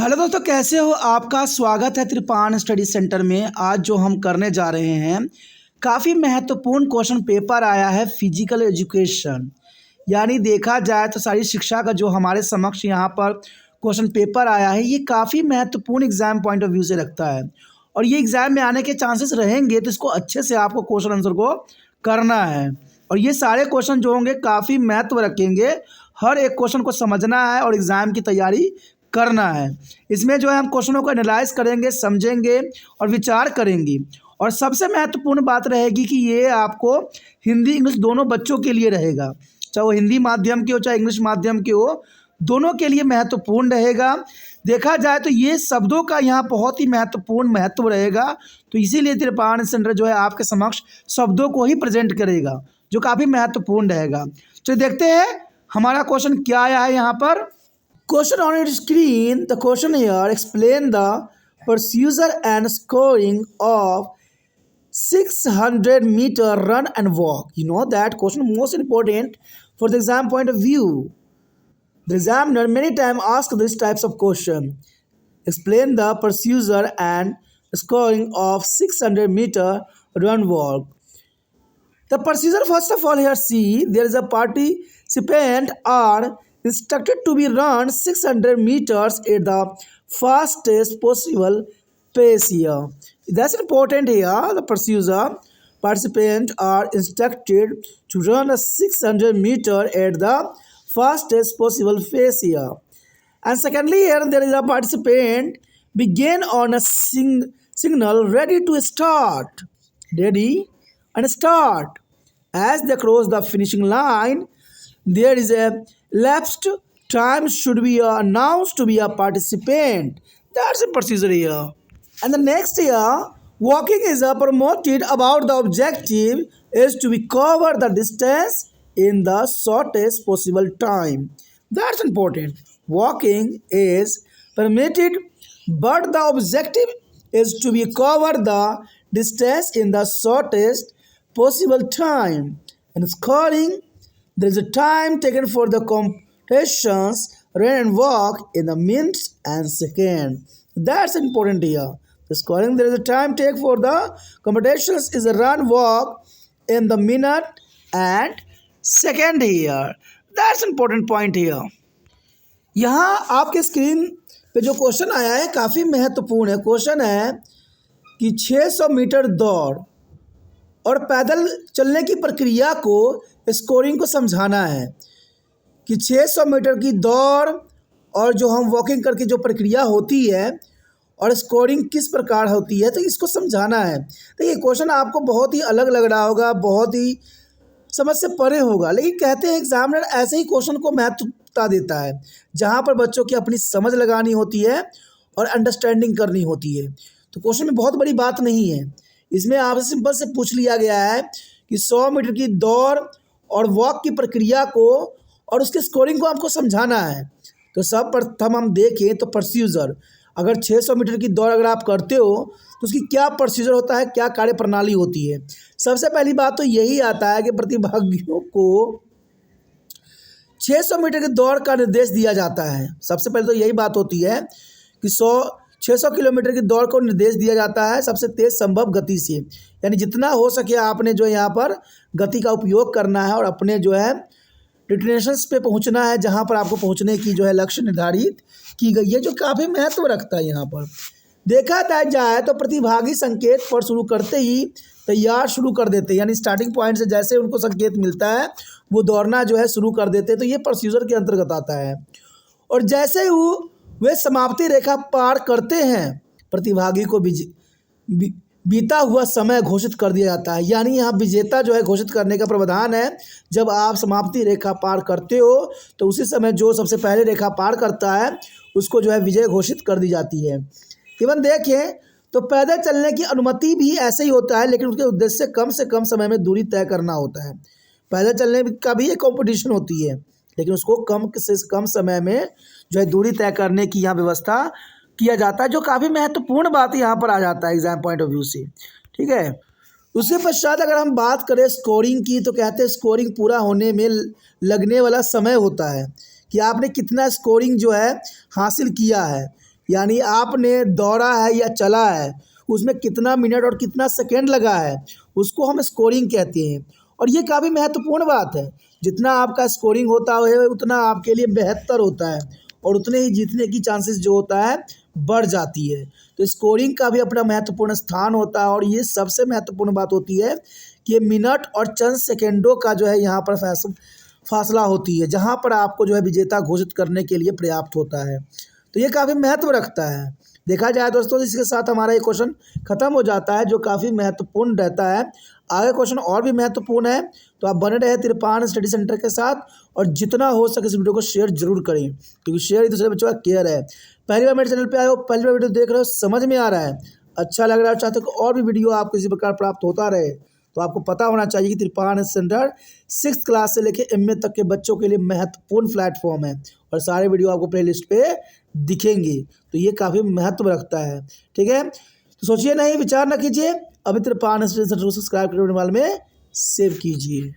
Hello दोस्तों, कैसे हो? आपका स्वागत है त्रिपान स्टडी सेंटर में। आज जो हम करने जा रहे हैं, काफ़ी महत्वपूर्ण क्वेश्चन पेपर आया है फिजिकल एजुकेशन। यानी देखा जाए तो सारी शिक्षा का जो हमारे समक्ष यहाँ पर क्वेश्चन पेपर आया है, ये काफ़ी महत्वपूर्ण एग्जाम पॉइंट ऑफ व्यू से लगता है। और ये एग्ज़ाम में आने के चांसेस रहेंगे, तो इसको अच्छे से आपको क्वेश्चन आंसर को करना है। और ये सारे क्वेश्चन जो होंगे काफ़ी महत्व रखेंगे। हर एक क्वेश्चन को समझना है और एग्ज़ाम की तैयारी करना है। इसमें जो है हम क्वेश्चनों को एनालाइज करेंगे, समझेंगे और विचार करेंगे। और सबसे महत्वपूर्ण बात रहेगी कि ये आपको हिंदी इंग्लिश दोनों बच्चों के लिए रहेगा, चाहे वो हिंदी माध्यम के हो चाहे इंग्लिश माध्यम के हो, दोनों के लिए महत्वपूर्ण रहेगा। देखा जाए तो ये शब्दों का यहाँ बहुत ही महत्वपूर्ण महत्व रहेगा। तो इसीलिए त्रिपान सेंटर जो है आपके समक्ष शब्दों को ही प्रेजेंट करेगा, जो काफ़ी महत्वपूर्ण रहेगा। चलिए देखते हैं हमारा क्वेश्चन क्या आया है यहाँ पर। Question on your screen. The question here: explain the procedure and scoring of 600-meter run and walk. You know that question most important for the exam point of view. The examiner many times asks these types of question. Explain the procedure and scoring of 600-meter run walk. The procedure, first of all, here see there is a participant are instructed to be run 600 meters at the fastest possible pace here. That's important here. The procedure participants are instructed to run a 600 meter at the fastest possible pace here. And secondly, here there is a participant begin on a signal ready to start. Ready and start. As they cross the finishing line, there is a elapsed time should be announced to be a participant. That's a procedure here. And the next here, walking is promoted about the objective is to be cover the distance in the shortest possible time. That's important. Walking is permitted, but the objective is to be cover the distance in the shortest possible time. And scoring, there is a time taken for the competitions, run and walk in the minutes and second. That's important here. The scoring, there is a time take for the competitions is a run walk in the minute and second here. That's important point here. यहाँ आपके screen पे जो question आया है काफ़ी महत्वपूर्ण है। Question है कि 600 मीटर दौड़ और पैदल चलने की प्रक्रिया को स्कोरिंग को समझाना है कि 600 मीटर की दौड़ और जो हम वॉकिंग करके जो प्रक्रिया होती है और स्कोरिंग किस प्रकार होती है, तो इसको समझाना है। तो ये क्वेश्चन आपको बहुत ही अलग लग रहा होगा, बहुत ही समझ से परे होगा, लेकिन कहते हैं एग्जामिनर ऐसे ही क्वेश्चन को महत्वता देता है जहाँ पर बच्चों की अपनी समझ लगानी होती है और अंडरस्टैंडिंग करनी होती है। तो क्वेश्चन में बहुत बड़ी बात नहीं है। इसमें आपसे सिंपल से पूछ लिया गया है कि 100 मीटर की दौड़ और वॉक की प्रक्रिया को और उसके स्कोरिंग को आपको समझाना है। तो सब प्रथम हम देखें तो प्रोसीजर, अगर 600 मीटर की दौड़ अगर आप करते हो तो उसकी क्या प्रोसीजर होता है, क्या कार्य प्रणाली होती है। सबसे पहली बात तो यही आता है कि प्रतिभागियों को 600 मीटर की दौड़ का निर्देश दिया जाता है। सबसे पहले तो यही बात होती है कि 600 किलोमीटर की दौड़ को निर्देश दिया जाता है सबसे तेज़ संभव गति से, यानी जितना हो सके आपने जो यहाँ पर गति का उपयोग करना है और अपने जो है डेस्टिनेशंस पे पहुँचना है, जहाँ पर आपको पहुँचने की जो है लक्ष्य निर्धारित की गई है, जो काफ़ी महत्व रखता है। यहाँ पर देखा जाए तो प्रतिभागी संकेत पर शुरू करते ही तैयार शुरू कर देते हैं, यानी स्टार्टिंग पॉइंट से जैसे उनको संकेत मिलता है वो दौड़ना जो है शुरू कर देते हैं। तो ये प्रोसीजर के अंतर्गत आता है। और जैसे ही वे समाप्ति रेखा पार करते हैं, प्रतिभागी को बीता हुआ समय घोषित कर दिया जाता है, यानी यहाँ विजेता जो है घोषित करने का प्रावधान है। जब आप समाप्ति रेखा पार करते हो तो उसी समय जो सबसे पहले रेखा पार करता है उसको जो है विजय घोषित कर दी जाती है। इवन देखें तो पैदल चलने की अनुमति भी ऐसे ही होता है, लेकिन उसके उद्देश्य से कम समय में दूरी तय करना होता है। पैदल चलने का भी एक कॉम्पिटिशन होती है, लेकिन उसको कम से कम समय में जो है दूरी तय करने की यहाँ व्यवस्था किया जाता है, जो काफ़ी महत्वपूर्ण बात यहाँ पर आ जाता है एग्जाम पॉइंट ऑफ व्यू से। ठीक है, उसके पश्चात अगर हम बात करें स्कोरिंग की, तो कहते हैं स्कोरिंग पूरा होने में लगने वाला समय होता है कि आपने कितना स्कोरिंग जो है हासिल किया है। यानी आपने दौड़ा है या चला है, उसमें कितना मिनट और कितना सेकेंड लगा है, उसको हम स्कोरिंग कहते हैं। और ये काफ़ी महत्वपूर्ण बात है, जितना आपका स्कोरिंग होता है उतना आपके लिए बेहतर होता है और उतने ही जीतने की चांसेस जो होता है बढ़ जाती है। तो स्कोरिंग का भी अपना महत्वपूर्ण स्थान होता है और ये सबसे महत्वपूर्ण बात होती है कि ये मिनट और चंद सेकेंडों का जो है यहाँ पर फासला होती है, जहाँ पर आपको जो है विजेता घोषित करने के लिए पर्याप्त होता है। तो ये काफ़ी महत्व रखता है। देखा जाए दोस्तों, इसके साथ हमारा ये क्वेश्चन खत्म हो जाता है, जो काफ़ी महत्वपूर्ण रहता है। आगे क्वेश्चन और भी महत्वपूर्ण है, तो आप बने रहे तिरपान स्टडी सेंटर के साथ और जितना हो सके इस वीडियो को शेयर जरूर करें, क्योंकि शेयर ही दूसरे बच्चों का केयर है। पहली बार मेरे चैनल पे आए हो, पहली बार वीडियो देख रहे हो, समझ में आ रहा है, अच्छा लग रहा है, चाहते हो और भी वीडियो आपको इसी प्रकार प्राप्त होता रहे, तो आपको पता होना चाहिए कि तिरपान सेंटर 6th क्लास से लेकर MA तक के बच्चों के लिए महत्वपूर्ण प्लेटफॉर्म है और सारे वीडियो आपको प्लेलिस्ट पे दिखेंगे। तो ये काफ़ी महत्व रखता है, ठीक है। तो सोचिए नहीं, विचार ना कीजिए, अभी तिरपान सेंटर को सब्सक्राइब करने वाले में सेव कीजिए।